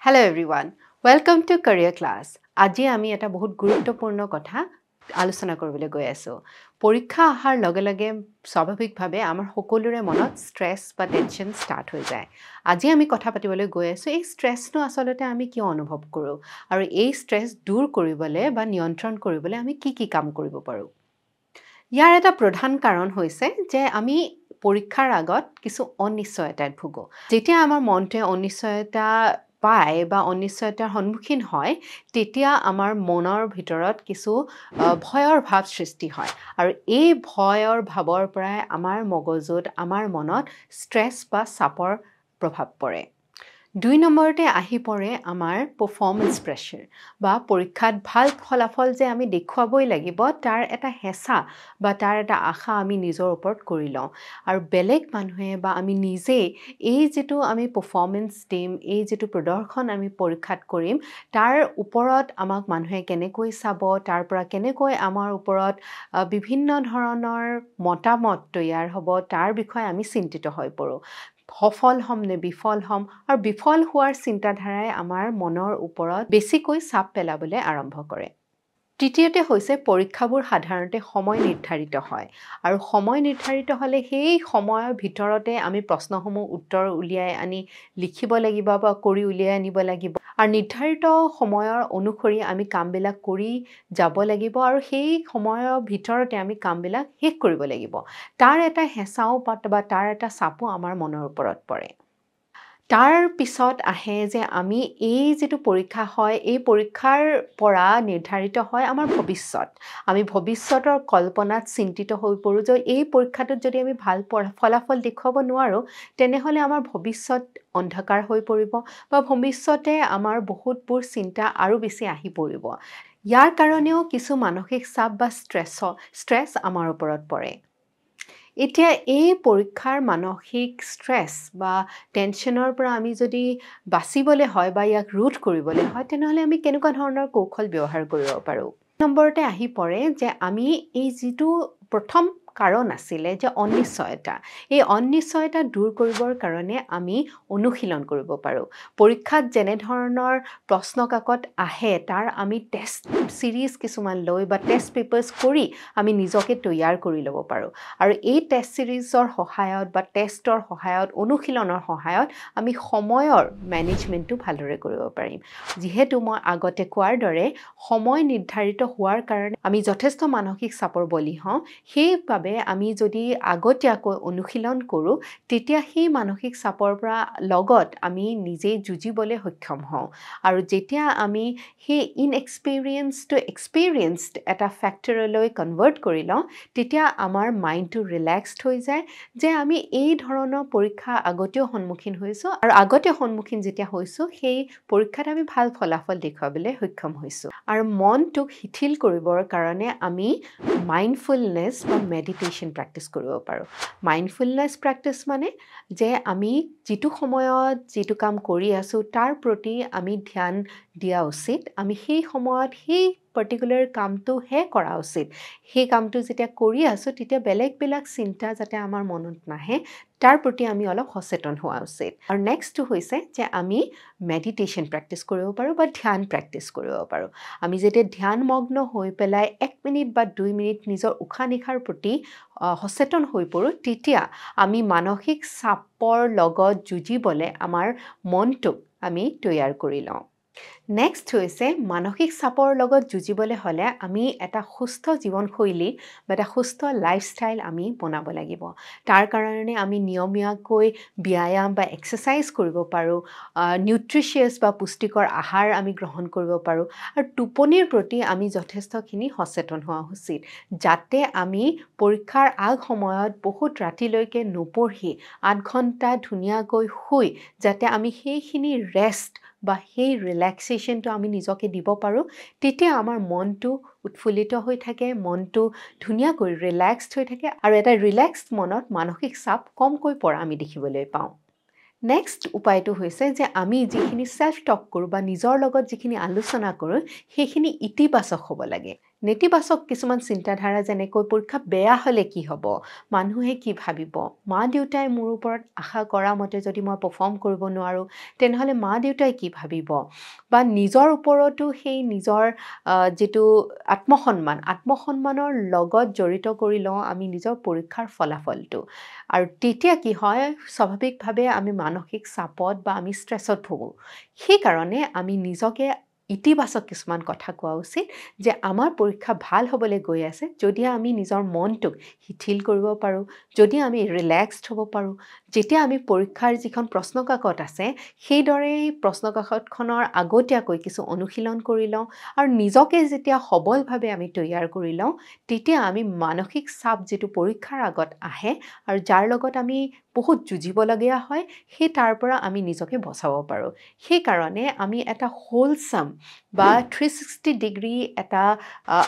Hello everyone, welcome to Career Class. আজি আমি এটা বহুত গুৰুত্বপূৰ্ণ কথা আলোচনা কৰিবলৈ গৈ আছো। পৰীক্ষা আহাৰ লগে লগে স্বাভাৱিকভাৱে আমাৰ সকলোৰে মনত ষ্ট্ৰেছ বা টেনচন ষ্টাৰ্ট হৈ যায়। আজি আমি কথা পাতিবলৈ গৈ আছো এই ষ্ট্ৰেছটো আসলতে আমি কিয় অনুভৱ কৰোঁ আৰু এই ষ্ট্ৰেছ দূৰ কৰিবলৈ বা নিয়ন্ত্ৰণ কৰিবলৈ আমি কি কাম কৰিব পাৰোঁ। ইয়াৰ এটা প্ৰধান কাৰণ হৈছে যে আমি পৰীক্ষাৰ আগত কিছু অনিশ্চয়তাত ভুগো। যেতিয়া আমাৰ মনটোৱে অনিশ্চয়তা পায় বা অনিশ্চয়তাৰ সন্মুখীন হয় তেতিয়া আমাৰ মনৰ ভিতৰত কিছু ভয়ৰ ভাৱ সৃষ্টি হয় আৰু এই ভয়ৰ ভাৱৰ পৰাই আমাৰ মগজুত আমাৰ মনত ষ্ট্ৰেছ বা চাপৰ প্ৰভাৱ পৰে। ২ নম্বৰতে আহি পৰে আমাৰ পাৰফৰ্মেন্স প্ৰেছাৰ বা পৰীক্ষাত ভাল ফলাফল যে আমি দেখুৱাবই লাগিব তাৰ এটা হেঁচা বা তাৰ এটা আশা আমি নিজৰ ওপৰত কৰি লওঁ আৰু বেলেগ মানুহে বা আমি নিজে এই যেটো আমি পাৰফৰ্মেন্স দিম এই যেটো প্ৰদৰ্শন আমি পৰীক্ষাত কৰিম তাৰ ওপৰত আমাক মানুহে কেনেকৈ চাব তাৰ পৰা কেনেকৈ আমাৰ ওপৰত বিভিন্ন ধৰণৰ মতামত তৈয়াৰ হ'ব তাৰ বিষয়ে আমি চিন্তিত হৈ পৰোঁ। সফল হম নে বিফল হম আৰু বিফল হোৱাৰ চিন্তাধাৰাই আমাৰ মনৰ ওপৰত বেছিকৈ চাপ পেলাবলৈ আৰম্ভ কৰে। তৃতীয়তে হৈছে পৰীক্ষাবোৰ সাধাৰণতে সময় নিৰ্ধাৰিত হয় আৰু সময় নিৰ্ধাৰিত হ'লে সেই সময়ৰ ভিতৰতে আমি প্ৰশ্নসমূহ উত্তৰ উলিয়াই আনি লিখিব লাগিব বা কৰি উলিয়াই আনিব লাগিব আৰু নিৰ্ধাৰিত সময়ৰ অনুসৰি আমি কামবিলাক কৰি যাব লাগিব আৰু সেই সময়ৰ ভিতৰতে আমি কামবিলাক শেষ কৰিব লাগিব। তাৰ এটা হেঁচাও বা তাৰ এটা চাপো আমাৰ মনৰ ওপৰত পৰে। তাৰ পিছত আহে যে আমি এই যেটো পৰীক্ষা হয় এই পৰীক্ষাৰ পৰা নিৰ্ধাৰিত হয় আমাৰ ভৱিষ্যত। আমি ভৱিষ্যতৰ কল্পনাত চিন্তিত হৈ পৰোঁ যে এই পৰীক্ষাটোত যদি আমি ভাল ফলাফল দেখুৱাব নোৱাৰোঁ তেনেহ'লে আমাৰ ভৱিষ্যত অন্ধকাৰ হৈ পৰিব বা ভৱিষ্যতে আমাৰ বহুতবোৰ চিন্তা আৰু বেছি আহি পৰিব। ইয়াৰ কাৰণেও কিছু মানসিক চাপ বা ষ্ট্ৰেছ আমাৰ ওপৰত পৰে। এতিয়া এই পৰীক্ষাৰ মানসিক ষ্ট্ৰেছ বা টেনচনৰ পৰা আমি যদি বাচিবলৈ হয় বা ইয়াক ৰোধ কৰিবলৈ হয় তেনেহ'লে আমি কেনেকুৱা ধৰণৰ কৌশল ব্যৱহাৰ কৰিব পাৰোঁ। নম্বৰতে আহি পৰে যে আমি এই যিটো প্ৰথম কাৰণ আছিলে যে অনিশ্চয়তা এই অনিশ্চয়তা দূৰ কৰিবৰ কাৰণে আমি অনুশীলন কৰিব পাৰোঁ। পৰীক্ষাত যেনে ধৰণৰ প্ৰশ্ন কাকত আহে তাৰ আমি টেষ্ট সিৰিজ কিছুমান লৈ বা টেষ্ট পেপাৰ্ছ কৰি আমি নিজকে তৈয়াৰ কৰি ল'ব পাৰোঁ আৰু এই টেষ্ট সিৰিজৰ সহায়ত বা টেষ্টৰ সহায়ত অনুশীলনৰ সহায়ত আমি সময়ৰ মেনেজমেণ্টটো ভালদৰে কৰিব পাৰিম। যিহেতু মই আগতে কোৱাৰ দৰে সময় নিৰ্ধাৰিত হোৱাৰ কাৰণে আমি যথেষ্ট মানসিক চাপৰ বলি হওঁ সেইবাবে আমি যদি আগতীয়াকৈ অনুশীলন কৰোঁ তেতিয়া সেই মানসিক চাপৰ পৰা লগত আমি নিজেই যুঁজিবলৈ সক্ষম হওঁ আৰু যেতিয়া আমি সেই এক্সপিৰিয়েঞ্চড এটা ফেক্টৰলৈ কনভাৰ্ট কৰি লওঁ তেতিয়া আমাৰ মাইণ্ডটো ৰিলেক্সড হৈ যায় যে আমি এই ধৰণৰ পৰীক্ষা আগতেও সন্মুখীন হৈছোঁ আৰু আগতে সন্মুখীন যেতিয়া হৈছোঁ সেই পৰীক্ষাত আমি ভাল ফলাফল দেখুৱাবলৈ সক্ষম হৈছোঁ আৰু মনটোক শিথিল কৰিবৰ কাৰণে আমি মাইণ্ডফুলনেছ বা মেডিটেশ্যন প্ৰেক্টিছ কৰিব পাৰোঁ। মাইণ্ডফুলনেছ প্ৰেক্টিছ মানে যে আমি যিটো সময়ত যিটো কাম কৰি আছোঁ তাৰ প্ৰতি আমি ধ্যান দিয়া উচিত। আমি সেই সময়ত সেই পাৰ্টিকুলাৰ কামটোহে কৰা উচিত। সেই কামটো যেতিয়া কৰি আছোঁ তেতিয়া বেলেগ চিন্তা যাতে আমাৰ মনত নাহে তাৰ প্ৰতি আমি অলপ সচেতন হোৱা উচিত। আৰু নেক্সটটো হৈছে যে আমি মেডিটেশ্যন প্ৰেক্টিছ কৰিব পাৰোঁ বা ধ্যান প্ৰেক্টিছ কৰিব পাৰোঁ। আমি যেতিয়া ধ্যানমগ্ন হৈ পেলাই 1 মিনিট বা 2 মিনিট নিজৰ উশাহ নিশাৰ প্ৰতি সচেতন হৈ পৰোঁ তেতিয়া আমি মানসিক চাপৰ লগত যুঁজিবলৈ আমাৰ মনটোক আমি তৈয়াৰ কৰি লওঁ। নেক্সট হৈছে মানসিক চাপৰ লগত যুঁজিবলৈ হ'লে আমি এটা সুস্থ জীৱনশৈলী বা এটা সুস্থ লাইফষ্টাইল আমি বনাব লাগিব। তাৰ কাৰণে আমি নিয়মীয়াকৈ ব্যায়াম বা এক্সাৰচাইজ কৰিব পাৰোঁ, নিউট্ৰিচিয়াছ বা পুষ্টিকৰ আহাৰ আমি গ্ৰহণ কৰিব পাৰোঁ আৰু টোপনিৰ প্ৰতি আমি যথেষ্টখিনি সচেতন হোৱা উচিত যাতে আমি পৰীক্ষাৰ আগ সময়ত বহুত ৰাতিলৈকে নপঢ়ি 8 ঘণ্টা ধুনীয়াকৈ শুই যাতে আমি সেইখিনি ৰেষ্ট বা সেই ৰিলেক্সেশ্যনটো আমি নিজকে দিব পাৰোঁ তেতিয়া আমাৰ মনটো উৎফুল্লিত হৈ থাকে, মনটো ধুনীয়াকৈ ৰিলেক্সড হৈ থাকে আৰু এটা ৰিলেক্সড মনত মানসিক চাপ কমকৈ পৰা আমি দেখিবলৈ পাওঁ। নেক্সট উপায়টো হৈছে যে আমি যিখিনি সেল্ফ টক কৰোঁ বা নিজৰ লগত যিখিনি আলোচনা কৰোঁ সেইখিনি ইতিবাচক হ'ব লাগে। নেতিবাচক কিছুমান চিন্তাধাৰা যেনেকৈ পৰীক্ষা বেয়া হ'লে কি হ'ব, মানুহে কি ভাবিব, মা-দেউতাই মোৰ ওপৰত আশা কৰা মতে যদি মই পাৰফৰ্ম কৰিব নোৱাৰোঁ, তেনেহ'লে মা-দেউতাই কি ভাবিব, বা নিজৰ ওপৰতো সেই নিজৰ যিটো আত্মসন্মানৰ লগত জড়িত কৰি লওঁ আমি নিজৰ পৰীক্ষাৰ ফলাফলটো। আৰু তেতিয়া কি হয়, স্বাভাৱিকভাৱে আমি মানসিক চাপত বা আমি ষ্ট্ৰেছত ভোগোঁ। সেইকাৰণে আমি নিজকে ইতিবাচক কিছুমান কথা কোৱা উচিত যে আমাৰ পৰীক্ষা ভাল হ'বলৈ গৈ আছে যদি আমি নিজৰ মনটোক শিথিল কৰিব পাৰোঁ, যদি আমি ৰিলেক্সড হ'ব পাৰোঁ, যেতিয়া আমি পৰীক্ষাৰ যিখন প্ৰশ্নকাকত আছে সেইদৰেই প্ৰশ্নকাকতখনৰ আগতীয়াকৈ কিছু অনুশীলন কৰি লওঁ আৰু নিজকে যেতিয়া সবলভাৱে আমি তৈয়াৰ কৰি লওঁ, তেতিয়া আমি মানসিক চাপ যিটো পৰীক্ষাৰ আগত আহে আৰু যাৰ লগত আমি বহুত যুঁজিবলগীয়া হয়, সেই তাৰ পৰা আমি নিজকে বচাব পাৰোঁ। সেইকাৰণে আমি এটা হোলচাম বা 360 ডিগ্ৰী এটা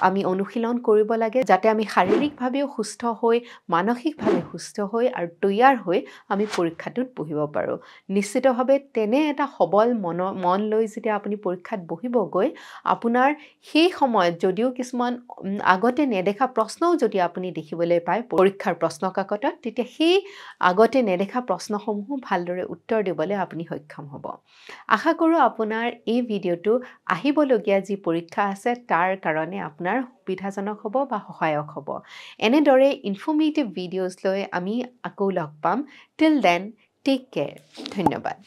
আমি অনুশীলন কৰিব লাগে, যাতে আমি শাৰীৰিকভাৱেও সুস্থ হৈ, মানসিকভাৱে সুস্থ হৈ আৰু তৈয়াৰ হৈ আমি পৰীক্ষাটোত বহিব পাৰোঁ। নিশ্চিতভাৱে তেনে এটা সবল মন লৈ যেতিয়া আপুনি পৰীক্ষাত বহিবগৈ, আপোনাৰ সেই সময়ত যদিও কিছুমান আগতে নেদেখা প্ৰশ্নও যদি আপুনি দেখিবলৈ পায় পৰীক্ষাৰ প্ৰশ্নকাকতত, তেতিয়া সেই আগতে নেদেখা প্ৰশ্নসমূহো ভালদৰে উত্তৰ দিবলৈ আপুনি সক্ষম হ'ব। আশা কৰোঁ আপোনাৰ এই ভিডিঅ'টো আহিবলগীয়া যি পৰীক্ষা আছে তাৰ কাৰণে আপোনাৰ সুবিধাজনক হ'ব বা সহায়ক হ'ব। এনেদৰে ইনফৰ্মেটিভ ভিডিঅ'জ লৈ আমি আকৌ লগ পাম। Till then, tech care. ধন্যবাদ।